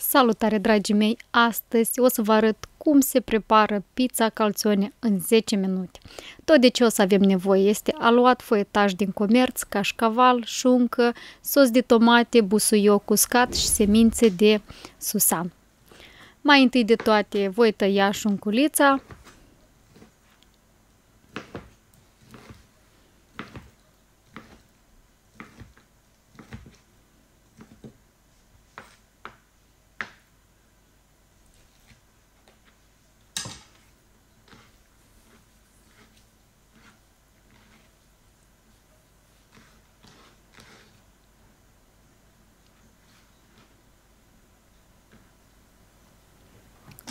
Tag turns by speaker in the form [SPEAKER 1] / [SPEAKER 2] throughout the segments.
[SPEAKER 1] Salutare, dragii mei! Astăzi o să vă arăt cum se prepară pizza calzone în 10 minute. Tot de ce o să avem nevoie este aluat foietaj din comerț, cașcaval, șuncă, sos de tomate, busuioc uscat și semințe de susan. Mai întâi de toate voi tăia șunculița.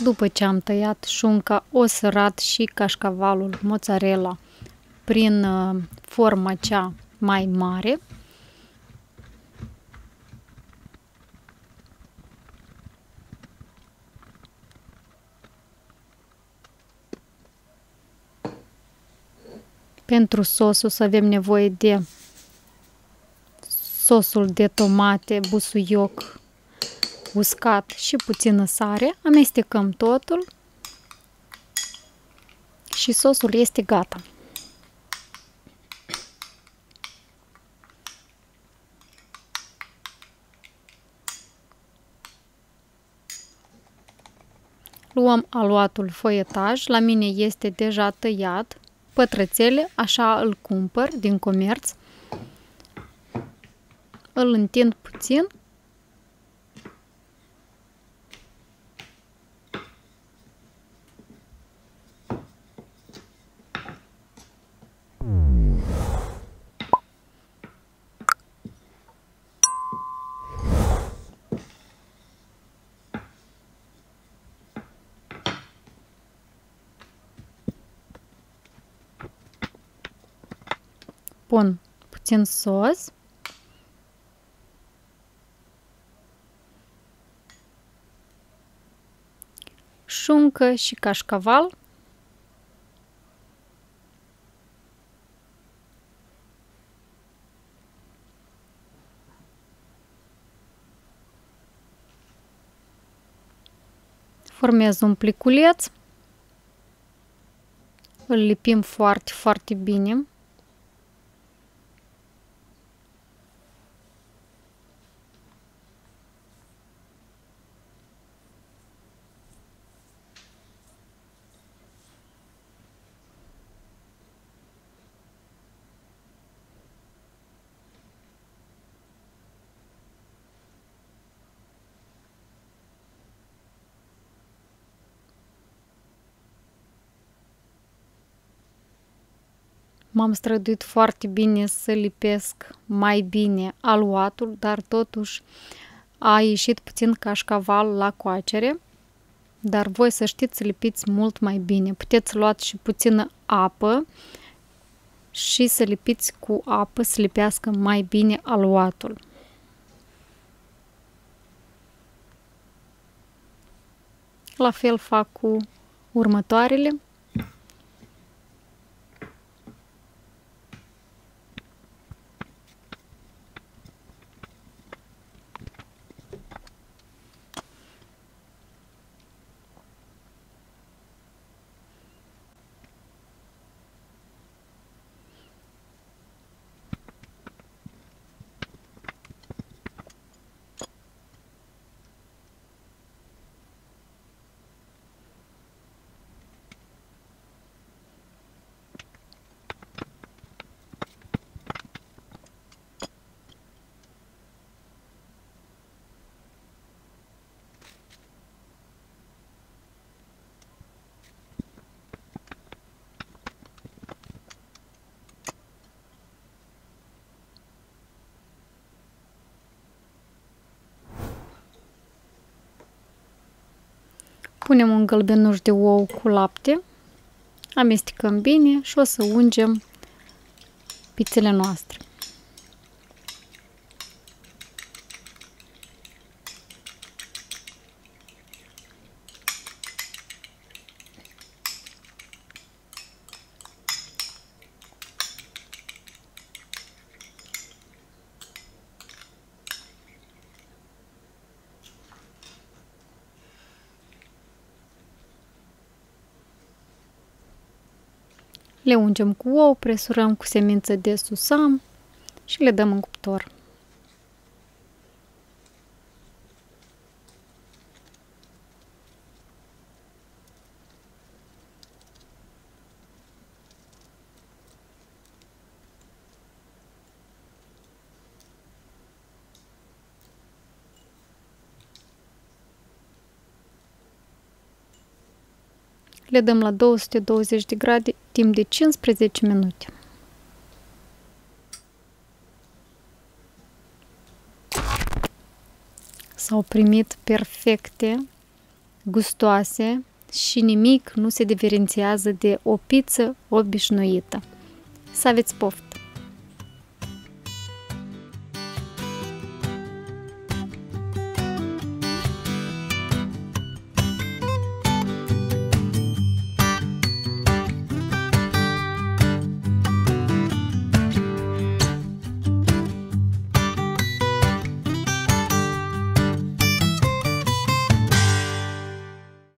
[SPEAKER 1] După ce am tăiat șunca, o să rat și cașcavalul mozzarella prin forma cea mai mare. Pentru sos o să avem nevoie de sosul de tomate, busuioc uscat și puțină sare. Amestecăm totul și sosul este gata. Luăm aluatul foietaj, la mine este deja tăiat, pătrățele, așa îl cumpăr din comerț. Îl întind puțin. Pun puțin sos. Șuncă și cașcaval. Formez un pliculeț. Îl lipim foarte, foarte bine. M-am străduit foarte bine să lipesc mai bine aluatul, dar totuși a ieșit puțin cașcaval la coacere. Dar voi să știți să lipiți mult mai bine. Puteți lua și puțină apă și să lipiți cu apă, să lipească mai bine aluatul. La fel fac cu următoarele. Punem un gălbenuș de ou cu lapte, amestecăm bine și o să ungem pizzele noastre. Le ungem cu ou, presurăm cu semință de susam și le dăm în cuptor. Le dăm la 220 de grade timp de 15 minute. S-au primit perfecte, gustoase și nimic nu se diferențiază de o pizza obișnuită. Să aveți poftă!